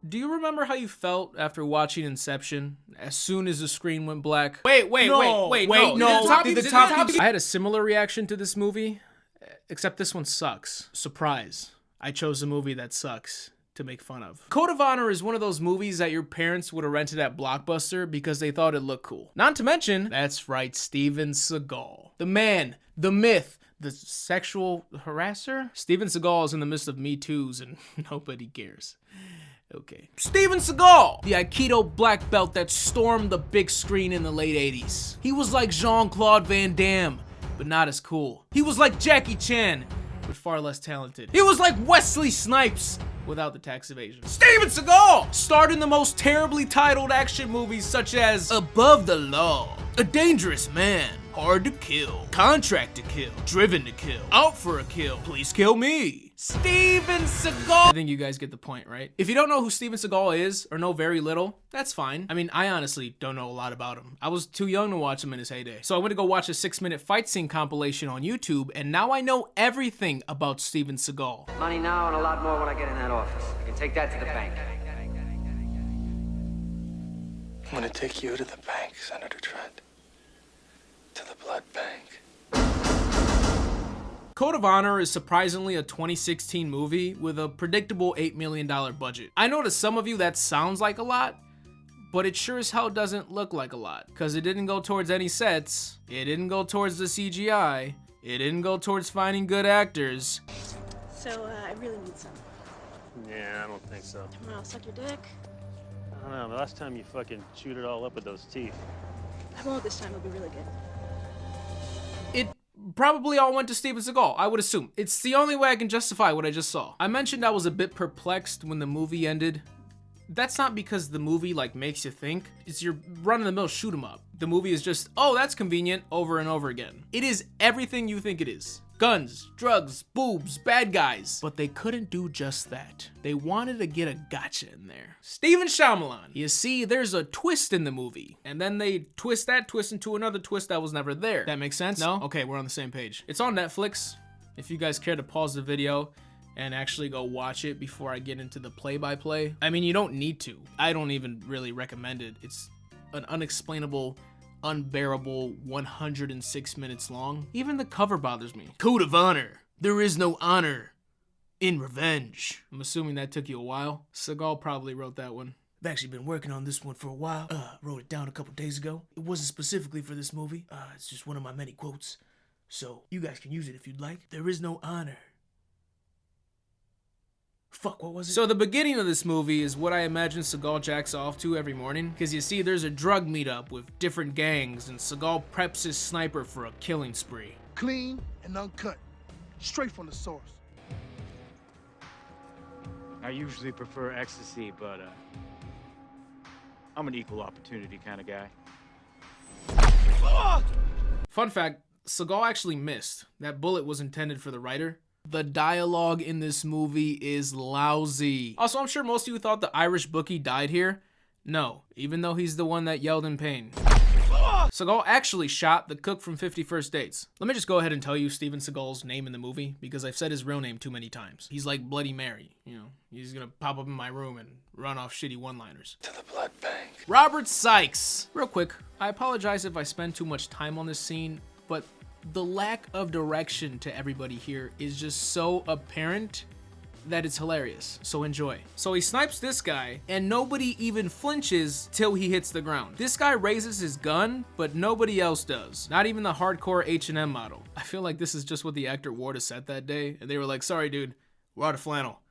Do you remember how you felt after watching Inception as soon as the screen went black? Wait, no. I had a similar reaction to this movie, except this one sucks. Surprise. I chose a movie that sucks to make fun of. Code of Honor is one of those movies that your parents would have rented at Blockbuster because they thought it looked cool. Not to mention, that's right, Steven Seagal. The man, the myth, the sexual harasser? Steven Seagal is in the midst of Me Too's and nobody cares. Okay. Steven Seagal! The Aikido black belt that stormed the big screen in the late 80s. He was like Jean-Claude Van Damme, but not as cool. He was like Jackie Chan, but far less talented. He was like Wesley Snipes, without the tax evasion. Steven Seagal starred in the most terribly titled action movies such as Above the Law, A Dangerous Man, Hard to Kill, Contract to Kill, Driven to Kill, Out for a Kill, Please Kill Me. Steven Seagal! I think you guys get the point, right? If you don't know who Steven Seagal is, or know very little, that's fine. I mean, I honestly don't know a lot about him. I was too young to watch him in his heyday. So I went to go watch a 6-minute fight scene compilation on YouTube, and now I know everything about Steven Seagal. Money now and a lot more when I get in that office. I can take that to the bank. I'm gonna take you to the bank, Senator Trent. To the blood bank. Code of Honor is surprisingly a 2016 movie with a predictable $8 million budget. I know to some of you that sounds like a lot, but it sure as hell doesn't look like a lot, because it didn't go towards any sets, it didn't go towards the CGI, it didn't go towards finding good actors. So, I really need some. Yeah, I don't think so. Well, I'll suck your dick. I don't know, the last time you fucking chewed it all up with those teeth. I won't this time, it'll be really good. It probably all went to Steven Seagal, I would assume. It's the only way I can justify what I just saw. I mentioned I was a bit perplexed when the movie ended. That's not because the movie makes you think. It's your run-of-the-mill shoot 'em up. The movie is just, oh, that's convenient, over and over again. It is everything you think it is. Guns, drugs, boobs, bad guys. But they couldn't do just that. They wanted to get a gotcha in there. Stephen Shyamalan. You see, there's a twist in the movie, and then they twist that twist into another twist that was never there. That makes sense? No? Okay, we're on the same page. It's on Netflix. If you guys care to pause the video and actually go watch it before I get into the play-by-play. I mean, you don't need to. I don't even really recommend it. It's an unexplainable, unbearable 106 minutes long. Even the cover bothers me. Code of Honor. There is no honor in revenge. I'm assuming that took you a while. Seagal probably wrote that one. I've actually been working on this one for a while. Wrote it down a couple days ago. It wasn't specifically for this movie. It's just one of my many quotes. So you guys can use it if you'd like. There is no honor. Fuck, what was it? So the beginning of this movie is what I imagine Seagal jacks off to every morning. Because you see, there's a drug meetup with different gangs, and Seagal preps his sniper for a killing spree. Clean and uncut. Straight from the source. I usually prefer ecstasy, but I'm an equal opportunity kind of guy. Fun fact, Seagal actually missed. That bullet was intended for the writer. The dialogue in this movie is lousy. Also, I'm sure most of you thought the Irish bookie died here. No, even though he's the one that yelled in pain. Seagal actually shot the cook from 50 First Dates. Let me just go ahead and tell you Steven Seagal's name in the movie, because I've said his real name too many times. He's like Bloody Mary, you know. He's gonna pop up in my room and run off shitty one-liners. To the blood bank. Robert Sykes. Real quick, I apologize if I spend too much time on this scene, but the lack of direction to everybody here is just so apparent that it's hilarious. So enjoy. So he snipes this guy, and nobody even flinches till he hits the ground. This guy raises his gun, but nobody else does. Not even the hardcore H&M model. I feel like this is just what the actor wore to set that day, and they were like, sorry dude, we're out of flannel.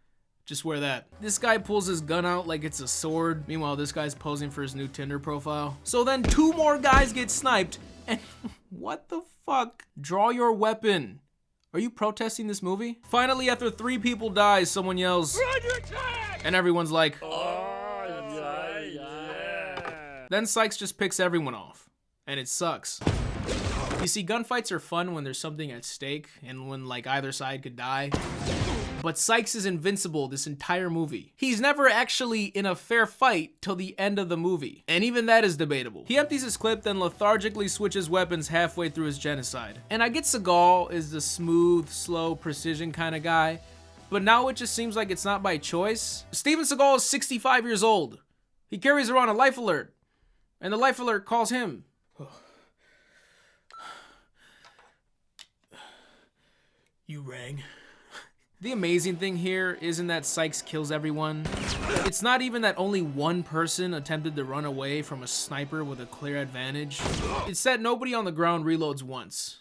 Just wear that. This guy pulls his gun out like it's a sword. Meanwhile, this guy's posing for his new Tinder profile. So then 2 more guys get sniped, and what the fuck? Draw your weapon. Are you protesting this movie? Finally, after 3 people die, someone yells, "We're under attack!" And everyone's like, oh, yeah. Then Sykes just picks everyone off, and it sucks. You see, gunfights are fun when there's something at stake and when either side could die. But Sykes is invincible this entire movie. He's never actually in a fair fight till the end of the movie. And even that is debatable. He empties his clip, then lethargically switches weapons halfway through his genocide. And I get Seagal is the smooth, slow, precision kind of guy, But now it just seems like it's not by choice. Steven Seagal is 65 years old. He carries around a life alert, and the life alert calls him. You rang. The amazing thing here isn't that Sykes kills everyone. It's not even that only one person attempted to run away from a sniper with a clear advantage. It's that nobody on the ground reloads once.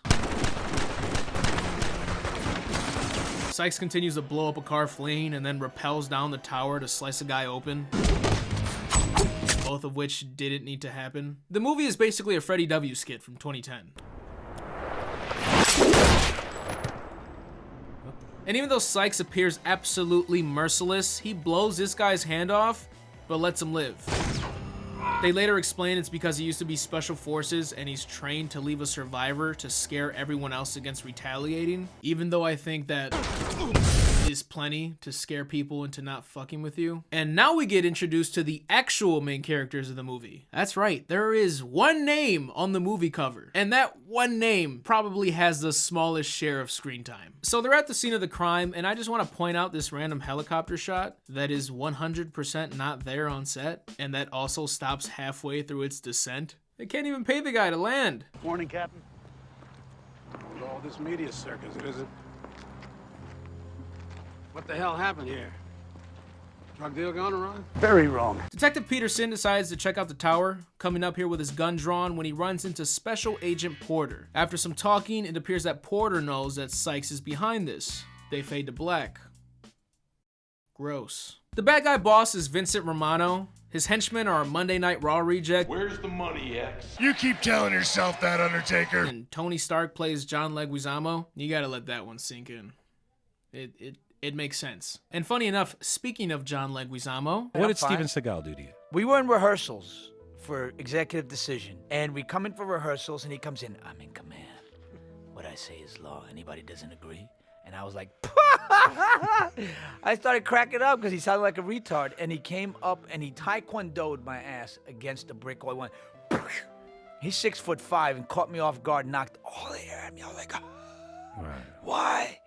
Sykes continues to blow up a car fleeing and then rappels down the tower to slice a guy open. Both of which didn't need to happen. The movie is basically a Freddie W. skit from 2010. And even though Sykes appears absolutely merciless, he blows this guy's hand off, but lets him live. They later explain it's because he used to be special forces and he's trained to leave a survivor to scare everyone else against retaliating, even though I think that is plenty to scare people into not fucking with you. And now we get introduced to the actual main characters of the movie. That's right, there is one name on the movie cover, and that one name probably has the smallest share of screen time. So they're at the scene of the crime, and I just want to point out this random helicopter shot that is 100% not there on set, and that also stops halfway through its descent. They can't even pay the guy to land. Morning, Captain. With all this media circus, is it? What the hell happened here? Drug deal gone wrong? Very wrong. Detective Peterson decides to check out the tower, coming up here with his gun drawn when he runs into Special Agent Porter. After some talking, it appears that Porter knows that Sykes is behind this. They fade to black. Gross. The bad guy boss is Vincent Romano. His henchmen are a Monday Night Raw reject. Where's the money, X? You keep telling yourself that, Undertaker. And Tony Stark plays John Leguizamo. You gotta let that one sink in. It makes sense. And funny enough, speaking of John Leguizamo, what did Steven Seagal do to you? We were in rehearsals for Executive Decision, and we come in for rehearsals, and he comes in, I'm in command. What I say is law. Anybody doesn't agree? And I was like, I started cracking up because he sounded like a retard, and he came up and he taekwondo'd my ass against the brick wall. He went, he's 6'5" and caught me off guard, knocked all the air at me. I was like, right. Why?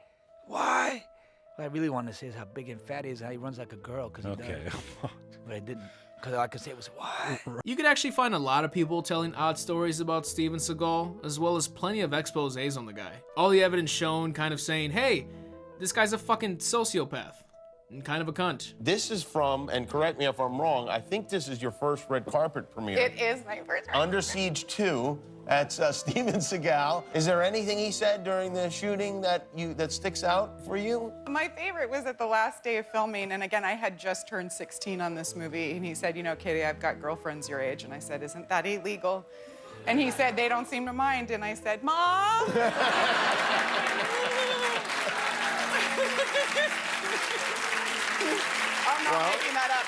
What I really wanted to say is how big and fat he is, how he runs like a girl, because he does. But I didn't, because all I could say was, why? You could actually find a lot of people telling odd stories about Steven Seagal, as well as plenty of exposés on the guy. All the evidence shown kind of saying, hey, this guy's a fucking sociopath, and kind of a cunt. This is from, and correct me if I'm wrong, I think this is your first red carpet premiere. It is my first. Under Siege 2. That's Steven Seagal. Is there anything he said during the shooting that sticks out for you? My favorite was at the last day of filming, and again, I had just turned 16 on this movie, and he said, you know, Katie, I've got girlfriends your age, and I said, isn't that illegal? And he said, they don't seem to mind, and I said, Mom! I'm not making that up.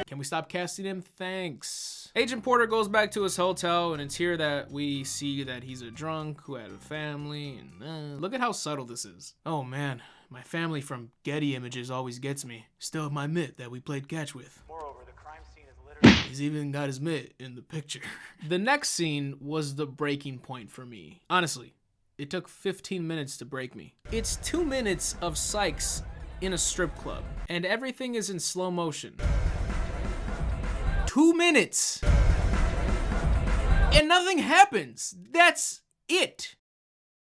Can we stop casting him? Thanks. Agent Porter goes back to his hotel, and it's here that we see that he's a drunk who had a family, and look at how subtle this is. Oh man, my family from Getty Images always gets me. Still my mitt that we played catch with. Moreover, the crime scene is literally... He's even got his mitt in the picture. The next scene was the breaking point for me. Honestly, it took 15 minutes to break me. It's 2 minutes of Sykes in a strip club, and everything is in slow motion. 2 minutes! And nothing happens! That's it!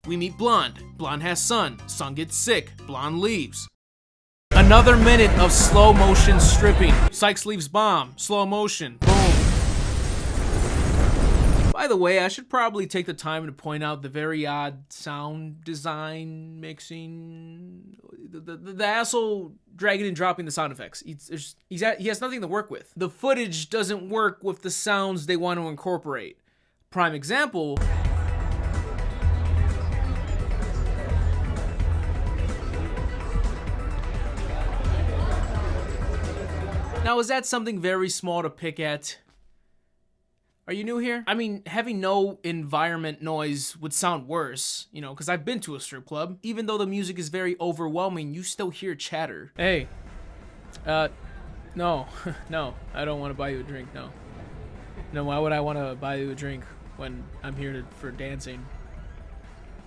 We meet Blonde. Blonde has son. Son gets sick. Blonde leaves. Another minute of slow motion stripping. Sykes leaves bomb. Slow motion. Boom. By the way, I should probably take the time to point out the very odd sound design, mixing, the asshole dragging and dropping the sound effects. He has nothing to work with. The footage doesn't work with the sounds they want to incorporate. Prime example. Now, is that something very small to pick at? Are you new here? I mean, having no environment noise would sound worse, you know, because I've been to a strip club. Even though the music is very overwhelming, you still hear chatter. Hey, no, no, I don't want to buy you a drink, no. No, why would I want to buy you a drink? when I'm here for dancing.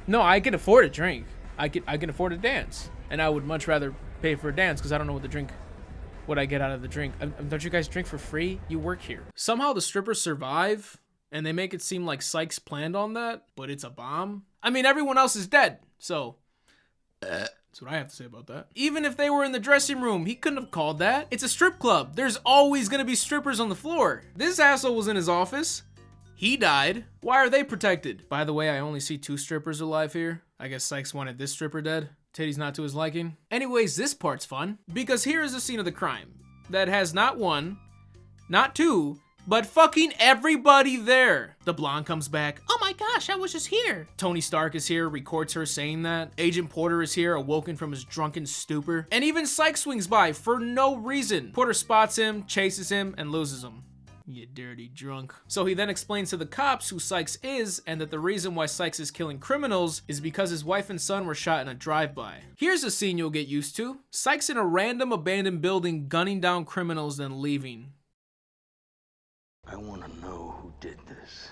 No, I can afford a drink. I can afford a dance. And I would much rather pay for a dance because I don't know what I get out of the drink. Don't you guys drink for free? You work here. Somehow the strippers survive, and they make it seem like Sykes planned on that, but it's a bomb. I mean, everyone else is dead, so that's what I have to say about that. Even if they were in the dressing room, he couldn't have called that. It's a strip club. There's always gonna be strippers on the floor. This asshole was in his office. He died. Why are they protected? By the way, I only see 2 strippers alive here. I guess Sykes wanted this stripper dead. Titty's not to his liking. Anyways, this part's fun because here is the scene of the crime that has not 1, not 2, but fucking everybody there. The blonde comes back. Oh my gosh, I was just here. Tony Stark is here, records her saying that. Agent Porter is here, awoken from his drunken stupor. And even Sykes swings by for no reason. Porter spots him, chases him, and loses him. You dirty drunk. So he then explains to the cops who Sykes is and that the reason why Sykes is killing criminals is because his wife and son were shot in a drive-by. Here's a scene you'll get used to. Sykes in a random abandoned building gunning down criminals then leaving. I want to know who did this.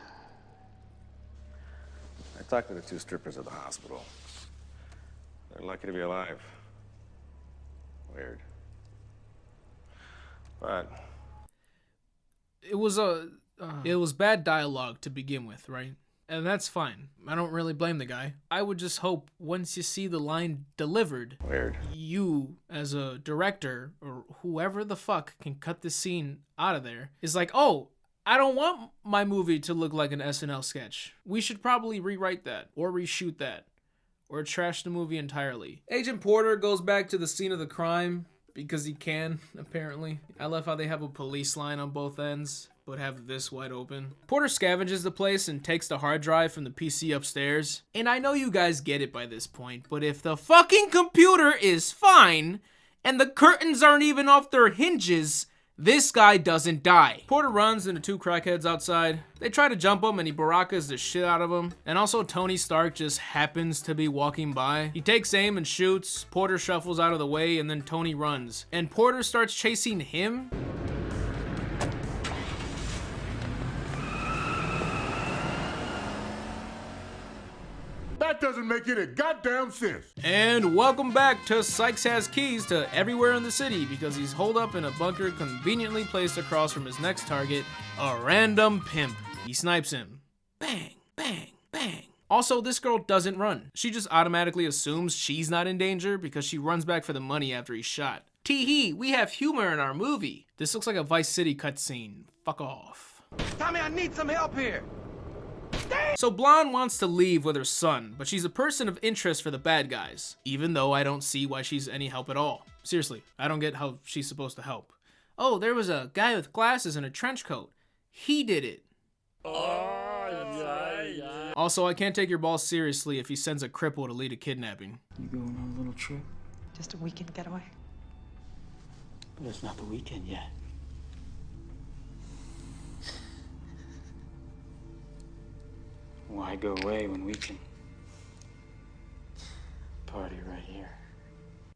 I talked to the 2 strippers at the hospital. They're lucky to be alive. Weird. But it was bad dialogue to begin with, right? And that's fine. I don't really blame the guy. I would just hope once you see the line delivered, weird, you as a director or whoever the fuck can cut this scene out of there is like, oh, I don't want my movie to look like an SNL sketch. We should probably rewrite that or reshoot that or trash the movie entirely. Agent Porter goes back to the scene of the crime because he can, apparently. I love how they have a police line on both ends, but have this wide open. Porter scavenges the place and takes the hard drive from the PC upstairs. And I know you guys get it by this point, but if the fucking computer is fine and the curtains aren't even off their hinges, this guy doesn't die. Porter runs into 2 crackheads outside. They try to jump him and he barakas the shit out of him. And also Tony Stark just happens to be walking by. He takes aim and shoots. Porter shuffles out of the way and then Tony runs. And Porter starts chasing him. That doesn't make any goddamn sense. And welcome back to Sykes has keys to everywhere in the city because he's holed up in a bunker conveniently placed across from his next target, a random pimp. He snipes him. Bang, bang, bang. Also, this girl doesn't run. She just automatically assumes she's not in danger because she runs back for the money after he's shot. Tee-hee, we have humor in our movie. This looks like a Vice City cutscene. Fuck off. Tommy, I need some help here. So Blonde wants to leave with her son, but she's a person of interest for the bad guys, even though I don't see why she's any help at all. Seriously, I don't get how she's supposed to help. Oh, there was a guy with glasses and a trench coat. He did it. Also, I can't take your boss seriously if he sends a cripple to lead a kidnapping. You going on a little trip? Just a weekend getaway. But it's not the weekend yet. Why go away when we can party right here?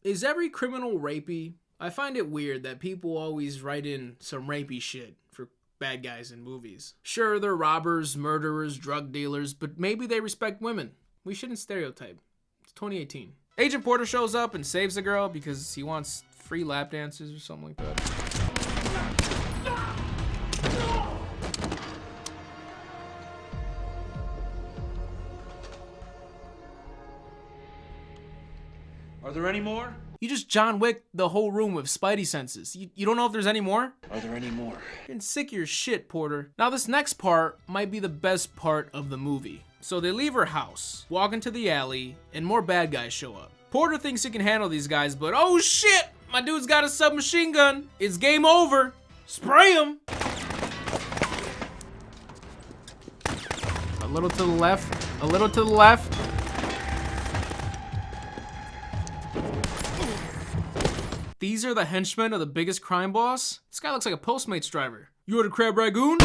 Is every criminal rapey? I find it weird that people always write in some rapey shit for bad guys in movies. Sure, they're robbers, murderers, drug dealers, but maybe they respect women. We shouldn't stereotype. It's 2018. Agent Porter shows up and saves the girl because he wants free lap dances or something like that. Are there any more? You just John Wick the whole room with Spidey senses. You don't know if there's any more? Are there any more? You're getting sick of your shit, Porter. Now this next part might be the best part of the movie. So they leave her house, walk into the alley, and more bad guys show up. Porter thinks he can handle these guys, but oh shit! My dude's got a submachine gun. It's game over. Spray him! A little to the left, a little to the left. These are the henchmen of the biggest crime boss? This guy looks like a Postmates driver. You ordered crab ragoon?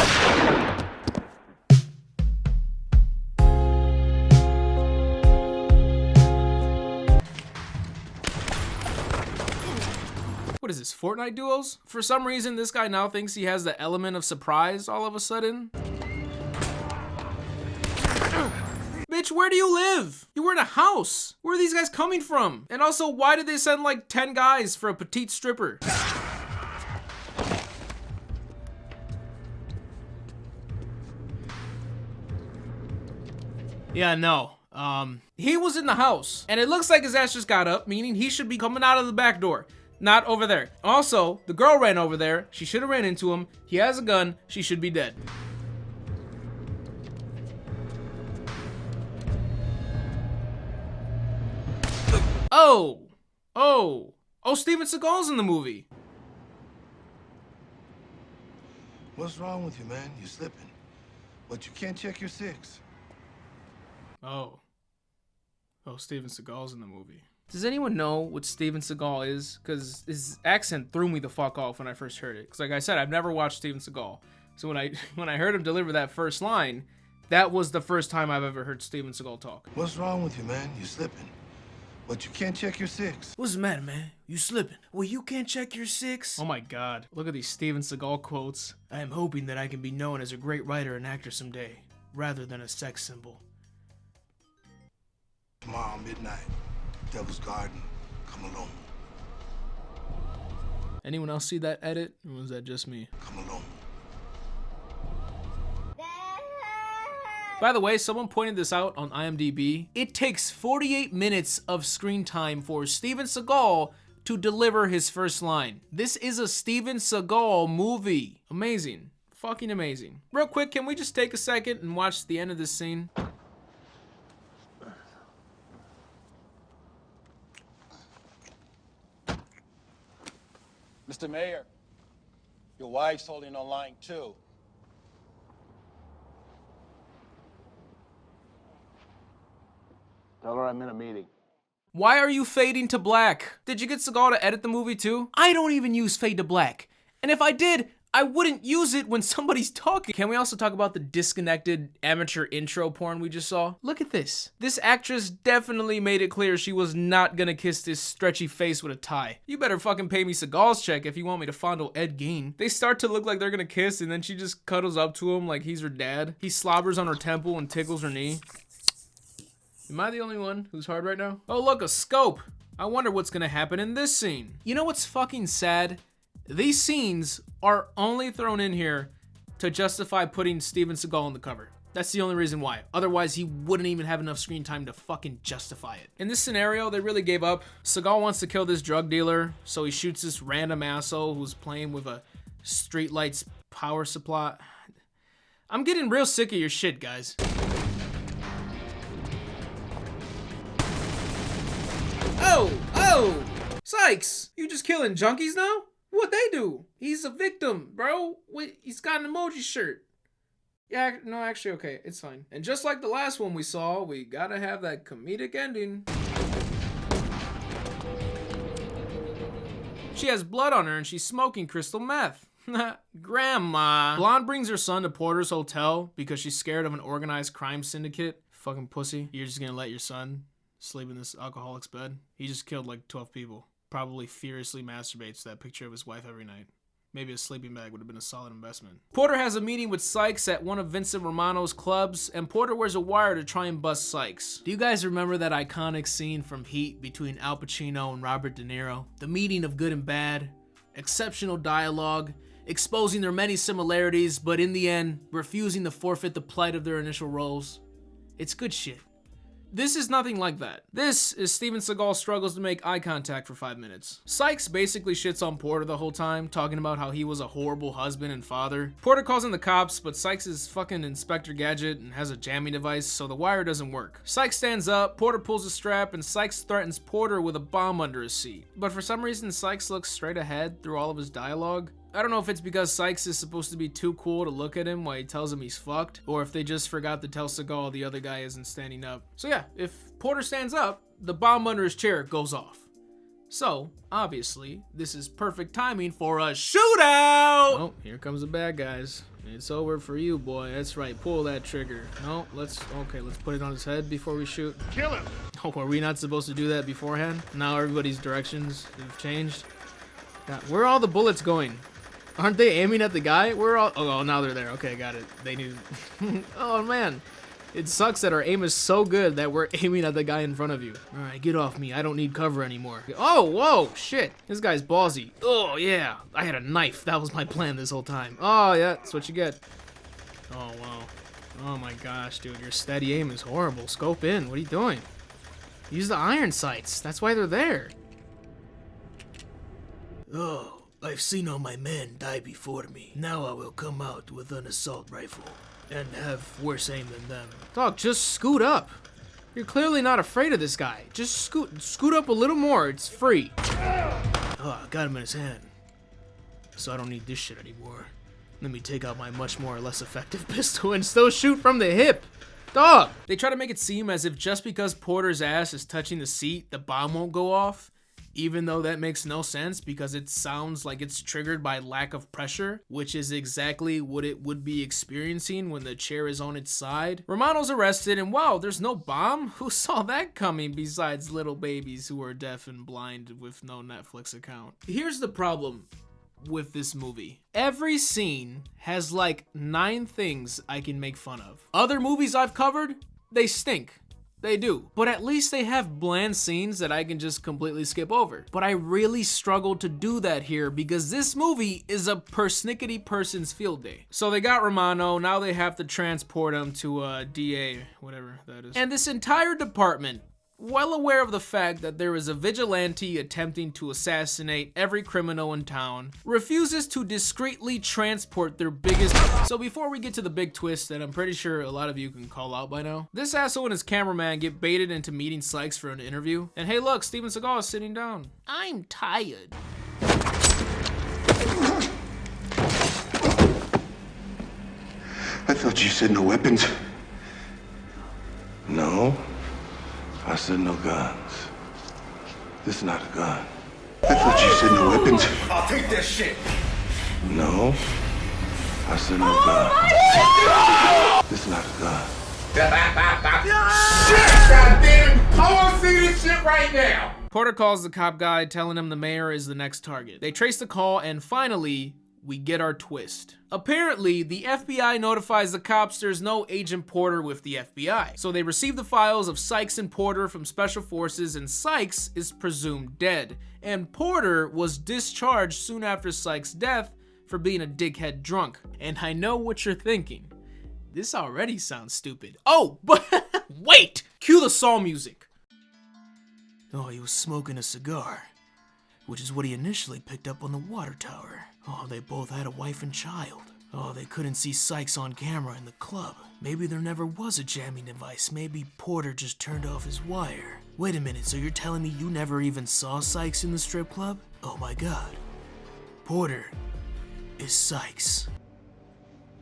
What is this, Fortnite duos? For some reason, this guy now thinks he has the element of surprise all of a sudden. where do you live? You were in a house. Where are these guys coming from? And also, why did they send like 10 guys for a petite stripper? Yeah, no. He was in the house, and it looks like his ass just got up, meaning he should be coming out of the back door, not over there. Also, the girl ran over there. She should have ran into him. He has a gun. She should be dead. Oh, Steven Seagal's in the movie. What's wrong with you, man? You're slipping. But you can't check your 6. Oh, Steven Seagal's in the movie. Does anyone know what Steven Seagal is? Because his accent threw me the fuck off when I first heard it. Because like I said, I've never watched Steven Seagal. So when I heard him deliver that first line, that was the first time I've ever heard Steven Seagal talk. What's wrong with you, man? You're slipping. But you can't check your 6. What's the matter, man? You slipping? Well, you can't check your 6? Oh my god. Look at these Steven Seagal quotes. I am hoping that I can be known as a great writer and actor someday, rather than a sex symbol. Tomorrow, midnight, Devil's Garden, come alone. Anyone else see that edit? Or was that just me? Come alone. By the way, someone pointed this out on IMDb. It takes 48 minutes of screen time for Steven Seagal to deliver his first line. This is a Steven Seagal movie. Amazing. Fucking amazing. Real quick, can we just take a second and watch the end of this scene? Mr. Mayor, your wife's holding on line 2. Tell her I'm in a meeting. Why are you fading to black? Did you get Seagal to edit the movie too? I don't even use fade to black. And if I did, I wouldn't use it when somebody's talking. Can we also talk about the disconnected amateur intro porn we just saw? Look at this. This actress definitely made it clear she was not gonna kiss this stretchy face with a tie. You better fucking pay me Seagal's check if you want me to fondle Ed Gein. They start to look like they're gonna kiss and then she just cuddles up to him like he's her dad. He slobbers on her temple and tickles her knee. Am I the only one who's hard right now? Oh look, a scope. I wonder what's gonna happen in this scene. You know what's fucking sad? These scenes are only thrown in here to justify putting Steven Seagal on the cover. That's the only reason why. Otherwise, he wouldn't even have enough screen time to fucking justify it. In this scenario, they really gave up. Seagal wants to kill this drug dealer, so he shoots this random asshole who's playing with a streetlights power supply. I'm getting real sick of your shit, guys. Oh! Sykes! You just killing junkies now? What'd they do? He's a victim, bro. Wait, he's got an emoji shirt. Yeah, no, actually, okay, it's fine. And just like the last one we saw, we gotta have that comedic ending. She has blood on her and she's smoking crystal meth. Grandma. Blonde brings her son to Porter's hotel because she's scared of an organized crime syndicate. Fucking pussy. You're just gonna let your son sleep in this alcoholic's bed? He just killed like 12 people. Probably furiously masturbates to that picture of his wife every night. Maybe a sleeping bag would have been a solid investment. Porter has a meeting with Sykes at one of Vincent Romano's clubs, and Porter wears a wire to try and bust Sykes. Do you guys remember that iconic scene from Heat between Al Pacino and Robert De Niro? The meeting of good and bad, exceptional dialogue, exposing their many similarities, but in the end, refusing to forfeit the plight of their initial roles. It's good shit. This is nothing like that. This is Steven Seagal struggles to make eye contact for 5 minutes. Sykes basically shits on Porter the whole time, talking about how he was a horrible husband and father. Porter calls in the cops, but Sykes is fucking Inspector Gadget and has a jamming device, so the wire doesn't work. Sykes stands up, Porter pulls a strap, and Sykes threatens Porter with a bomb under his seat. But for some reason, Sykes looks straight ahead through all of his dialogue. I don't know if it's because Sykes is supposed to be too cool to look at him while he tells him he's fucked, or if they just forgot to tell Seagal the other guy isn't standing up. So yeah, if Porter stands up, the bomb under his chair goes off. So, obviously, this is perfect timing for a shootout! Oh, here comes the bad guys. It's over for you, boy. That's right, pull that trigger. No, let's put it on his head before we shoot. Kill him! Oh, were we not supposed to do that beforehand? Now everybody's directions have changed. God, where are all the bullets going? Aren't they aiming at the guy? We're all... Oh, now they're there. Okay, got it. They need... Oh, man. It sucks that our aim is so good that we're aiming at the guy in front of you. All right, get off me. I don't need cover anymore. Oh, whoa, shit. This guy's ballsy. Oh, yeah. I had a knife. That was my plan this whole time. Oh, yeah, that's what you get. Oh, wow. Oh, my gosh, dude. Your steady aim is horrible. Scope in. What are you doing? Use the iron sights. That's why they're there. Oh, I've seen all my men die before me. Now I will come out with an assault rifle and have worse aim than them. Dog, just scoot up. You're clearly not afraid of this guy. Just scoot up a little more. It's free. Oh, I got him in his hand. So I don't need this shit anymore. Let me take out my much more or less effective pistol and still shoot from the hip. Dog! They try to make it seem as if just because Porter's ass is touching the seat, the bomb won't go off. Even though that makes no sense because it sounds like it's triggered by lack of pressure, which is exactly what it would be experiencing when the chair is on its side. Romano's arrested and wow, there's no bomb? Who saw that coming besides little babies who are deaf and blind with no Netflix account? Here's the problem with this movie. Every scene has like 9 things I can make fun of. Other movies I've covered, they stink. They do. But at least they have bland scenes that I can just completely skip over. But I really struggled to do that here because this movie is a persnickety person's field day. So they got Romano, now they have to transport him to DA, whatever that is. And this entire department, well aware of the fact that there is a vigilante attempting to assassinate every criminal in town, refuses to discreetly transport their biggest... So before we get to the big twist that I'm pretty sure a lot of you can call out by now, this asshole and his cameraman get baited into meeting Sykes for an interview. And hey look, Steven Seagal is sitting down. I'm tired. I thought you said no weapons. No. I said no guns. This is not a gun. I thought you said no weapons. I'll take that shit. No. I said no gun. This is not a gun. Shit! God damn it! I want to see this shit right now! Porter calls the cop guy, telling him the mayor is the next target. They trace the call, and finally, we get our twist. Apparently, the FBI notifies the cops there's no Agent Porter with the FBI. So they receive the files of Sykes and Porter from Special Forces, and Sykes is presumed dead. And Porter was discharged soon after Sykes' death for being a dickhead drunk. And I know what you're thinking. This already sounds stupid. Oh, but wait! Cue the Saw music. Oh, he was smoking a cigar, which is what he initially picked up on the water tower. Oh, they both had a wife and child. Oh, they couldn't see Sykes on camera in the club. Maybe there never was a jamming device. Maybe Porter just turned off his wire. Wait a minute, so you're telling me you never even saw Sykes in the strip club? Oh my god. Porter is Sykes.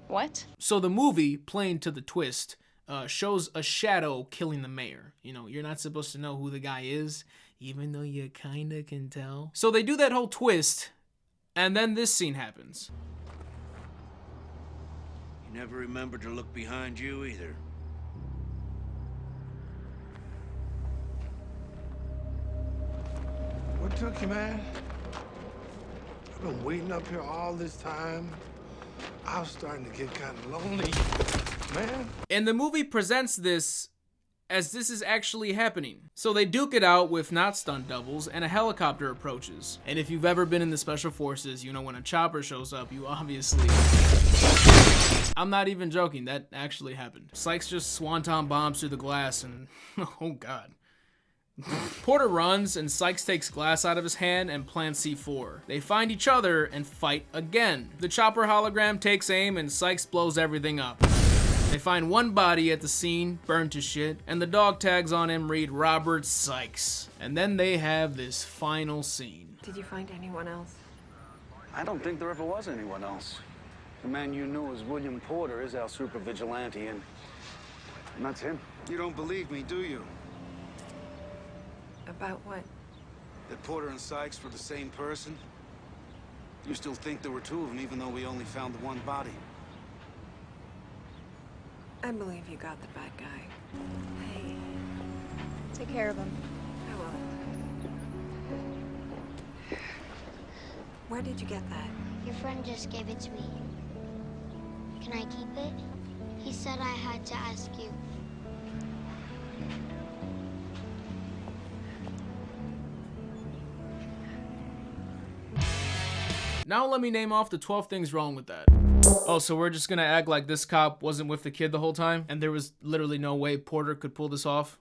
What? So the movie, playing to the twist, shows a shadow killing the mayor. You know, you're not supposed to know who the guy is, even though you kinda can tell. So they do that whole twist, and then this scene happens. You never remember to look behind you either. What took you, man? I've been waiting up here all this time. I was starting to get kind of lonely, man. And the movie presents this as this is actually happening. So they duke it out with not stunt doubles, and a helicopter approaches. And if you've ever been in the Special Forces, you know when a chopper shows up, you obviously... I'm not even joking, that actually happened. Sykes just swanton bombs through the glass and... oh god. Porter runs, and Sykes takes glass out of his hand and plants C4. They find each other and fight again. The chopper hologram takes aim, and Sykes blows everything up. They find one body at the scene, burned to shit, and the dog tags on him read Robert Sykes. And then they have this final scene. Did you find anyone else? I don't think there ever was anyone else. The man you knew as William Porter is our super vigilante, and that's him. You don't believe me, do you? About what? That Porter and Sykes were the same person? You still think there were two of them, even though we only found the one body? I believe you got the bad guy. Hey. Take care of him. I will. Where did you get that? Your friend just gave it to me. Can I keep it? He said I had to ask you. Now let me name off the 12 things wrong with that. Oh, so we're just gonna act like this cop wasn't with the kid the whole time, and there was literally no way Porter could pull this off?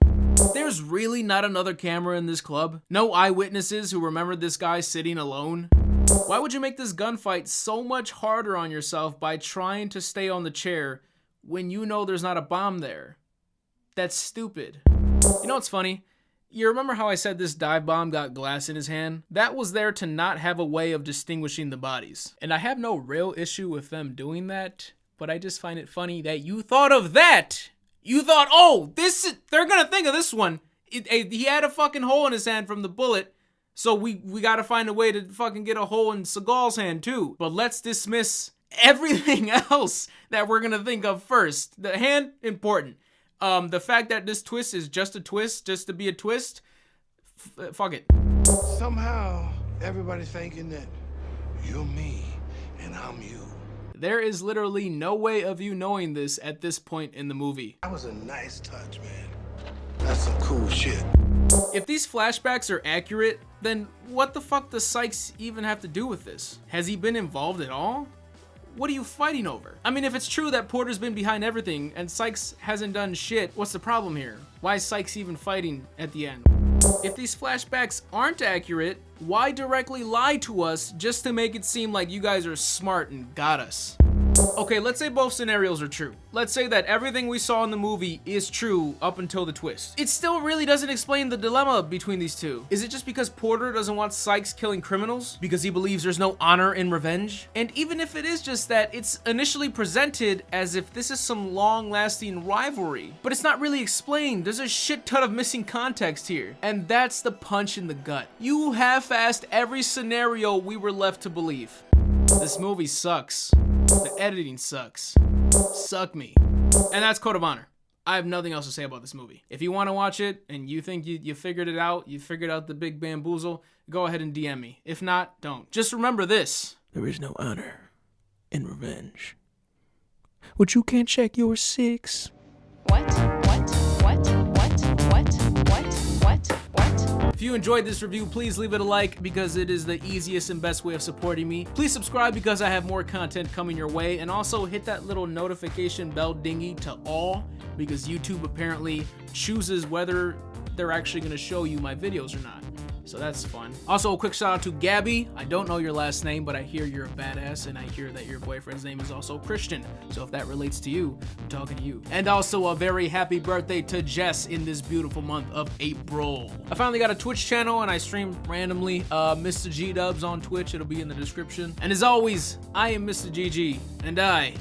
There's really not another camera in this club? No eyewitnesses who remembered this guy sitting alone? Why would you make this gunfight so much harder on yourself by trying to stay on the chair when you know there's not a bomb there? That's stupid. You know what's funny? You remember how I said this dive bomb got glass in his hand? That was there to not have a way of distinguishing the bodies. And I have no real issue with them doing that, but I just find it funny that you thought of that! You thought, oh, they're gonna think of this one. He had a fucking hole in his hand from the bullet, so we gotta find a way to fucking get a hole in Seagal's hand too. But let's dismiss everything else that we're gonna think of first. The hand, important. The fact that this twist is just a twist, just to be a twist, fuck it. Somehow, everybody's thinking that you're me and I'm you. There is literally no way of you knowing this at this point in the movie. That was a nice touch, man. That's some cool shit. If these flashbacks are accurate, then what the fuck does Sykes even have to do with this? Has he been involved at all? What are you fighting over? I mean, if it's true that Porter's been behind everything and Sykes hasn't done shit, what's the problem here? Why is Sykes even fighting at the end? If these flashbacks aren't accurate, why directly lie to us just to make it seem like you guys are smart and got us? Okay, let's say both scenarios are true. Let's say that everything we saw in the movie is true up until the twist. It still really doesn't explain the dilemma between these two. Is it just because Porter doesn't want Sykes killing criminals? Because he believes there's no honor in revenge? And even if it is just that, it's initially presented as if this is some long-lasting rivalry. But it's not really explained. There's a shit ton of missing context here. And that's the punch in the gut. You half-assed every scenario we were left to believe. This movie sucks. The editing sucks. Suck me. And that's Code of Honor. I have nothing else to say about this movie. If you want to watch it and you think you figured it out, you figured out the big bamboozle, go ahead and DM me. If not, don't. Just remember this. There is no honor in revenge. But you can't check your 6. If you enjoyed this review, please leave it a like because it is the easiest and best way of supporting me. Please subscribe because I have more content coming your way, and also hit that little notification bell dingy to all because YouTube apparently chooses whether they're actually going to show you my videos or not. So that's fun. Also, a quick shout out to Gabby. I don't know your last name, but I hear you're a badass, and I hear that your boyfriend's name is also Christian. So if that relates to you, I'm talking to you. And also a very happy birthday to Jess in this beautiful month of April. I finally got a Twitch channel, and I stream randomly. Mr. G Dubs on Twitch. It'll be in the description. And as always, I am Mr. GG, and I